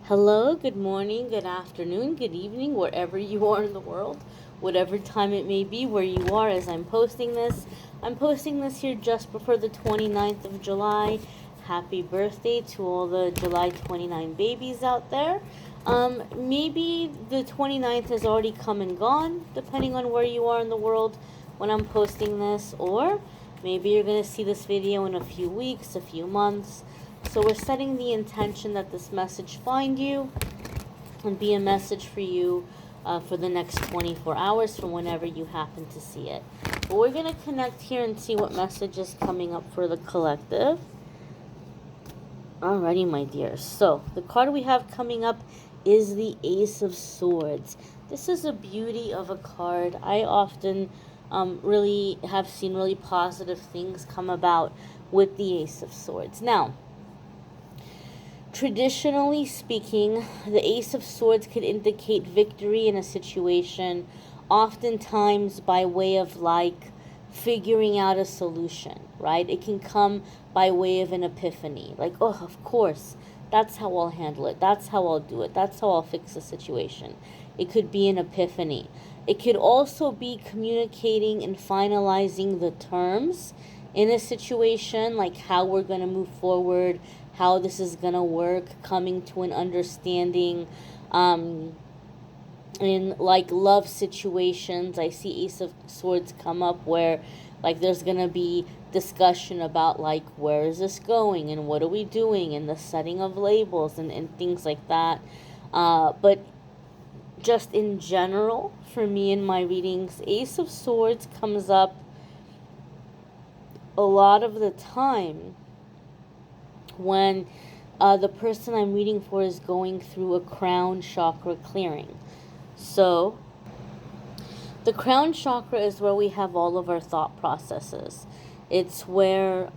Hello, good morning, good afternoon, good evening, wherever you are in the world, whatever time it may be where you are as I'm posting this. I'm posting this here just before the 29th of July. Happy birthday to all the July 29 babies out there. Maybe the 29th has already come and gone, depending on where you are in the world when I'm posting this, or maybe you're going to see this video in a few weeks, a few months. So we're setting the intention that this message find you and be a message for you for the next 24 hours from whenever you happen to see it. But we're going to connect here and see what message is coming up for the collective. Alrighty, my dears. So the card we have coming up is the Ace of Swords. This is a beauty of a card. I often really have seen really positive things come about with the Ace of Swords. Now, traditionally speaking, the Ace of Swords could indicate victory in a situation, oftentimes by way of figuring out a solution, right? It can come by way of an epiphany. Like, oh, of course, that's how I'll handle it. That's how I'll do it. That's how I'll fix the situation. It could be an epiphany. It could also be communicating and finalizing the terms in a situation, like how we're going to move forward, how this is going to work, coming to an understanding. In love situations, I see Ace of Swords come up where there's going to be discussion about where is this going and what are we doing and the setting of labels and things like that. But just in general, for me in my readings, Ace of Swords comes up a lot of the time when the person I'm reading for is going through a crown chakra clearing. So, the crown chakra is where we have all of our thought processes. It's where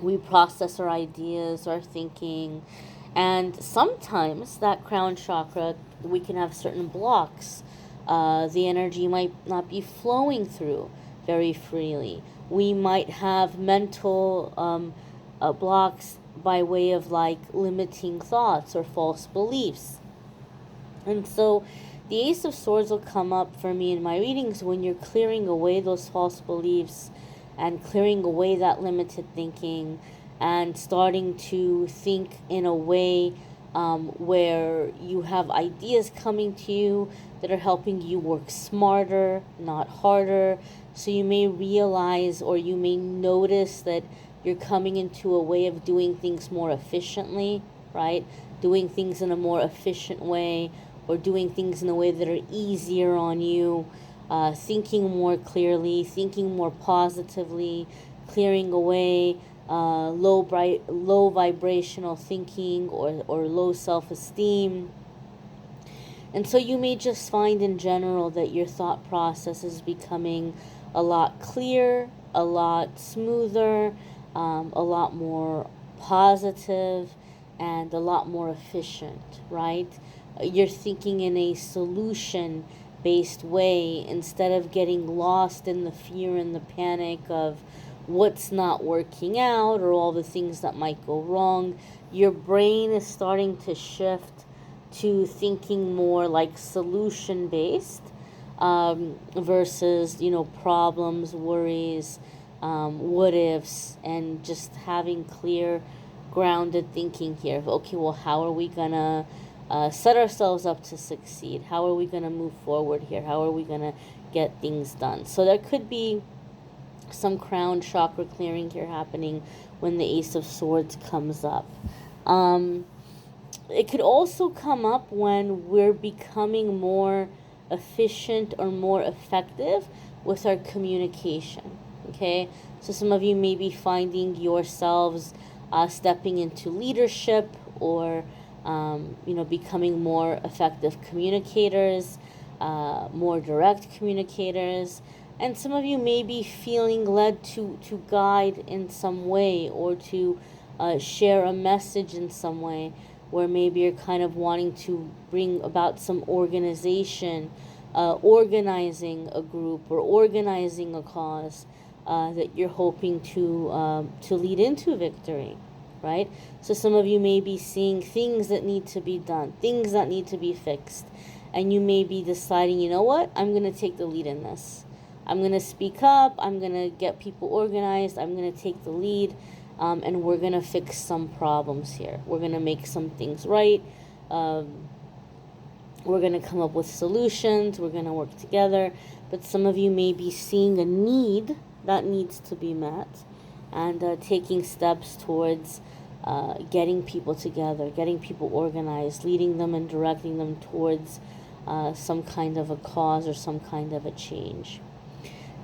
we process our ideas, our thinking, and sometimes that crown chakra, we can have certain blocks. The energy might not be flowing through very freely. We might have mental blocks by way of limiting thoughts or false beliefs. And so the Ace of Swords will come up for me in my readings when you're clearing away those false beliefs and clearing away that limited thinking and starting to think in a way where you have ideas coming to you that are helping you work smarter, not harder. So you may realize or you may notice that you're coming into a way of doing things more efficiently, right? Doing things in a more efficient way, or doing things in a way that are easier on you, thinking more clearly, thinking more positively, clearing away low vibrational thinking or low self-esteem. And so you may just find in general that your thought process is becoming a lot clearer, a lot smoother, a lot more positive, and a lot more efficient, right? You're thinking in a solution based way instead of getting lost in the fear and the panic of what's not working out or all the things that might go wrong. Your brain is starting to shift to thinking more solution based versus problems, worries, what ifs, and just having clear grounded thinking here of, okay, well, how are we gonna set ourselves up to succeed? How are we gonna move forward here? How are we gonna get things done? So there could be some crown chakra clearing here happening when the Ace of Swords comes up. It could also come up when we're becoming more efficient or more effective with our communication. Okay, so some of you may be finding yourselves stepping into leadership or becoming more effective communicators, more direct communicators. And some of you may be feeling led to guide in some way or to share a message in some way, where maybe you're kind of wanting to bring about some organization, organizing a group or organizing a cause that you're hoping to lead into victory. right? So some of you may be seeing things that need to be done, things that need to be fixed, and you may be deciding, you know what, I'm going to take the lead in this. I'm going to speak up, I'm going to get people organized, I'm going to take the lead, and we're going to fix some problems here. We're going to make some things right. We're going to come up with solutions. We're going to work together. But some of you may be seeing a need that needs to be met, and taking steps towards getting people together, getting people organized, leading them and directing them towards some kind of a cause or some kind of a change.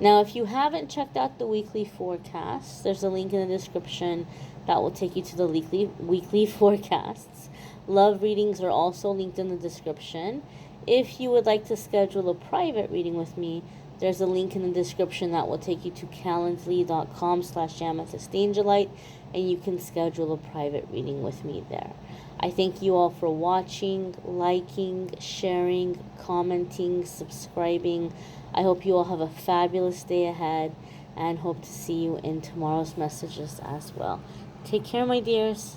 Now, if you haven't checked out the weekly forecasts, there's a link in the description that will take you to the weekly forecasts. Love readings are also linked in the description. If you would like to schedule a private reading with me, there's a link in the description that will take you to calendly.com/amethystangelite, and you can schedule a private reading with me there. I thank you all for watching, liking, sharing, commenting, subscribing. I hope you all have a fabulous day ahead, and hope to see you in tomorrow's messages as well. Take care, my dears.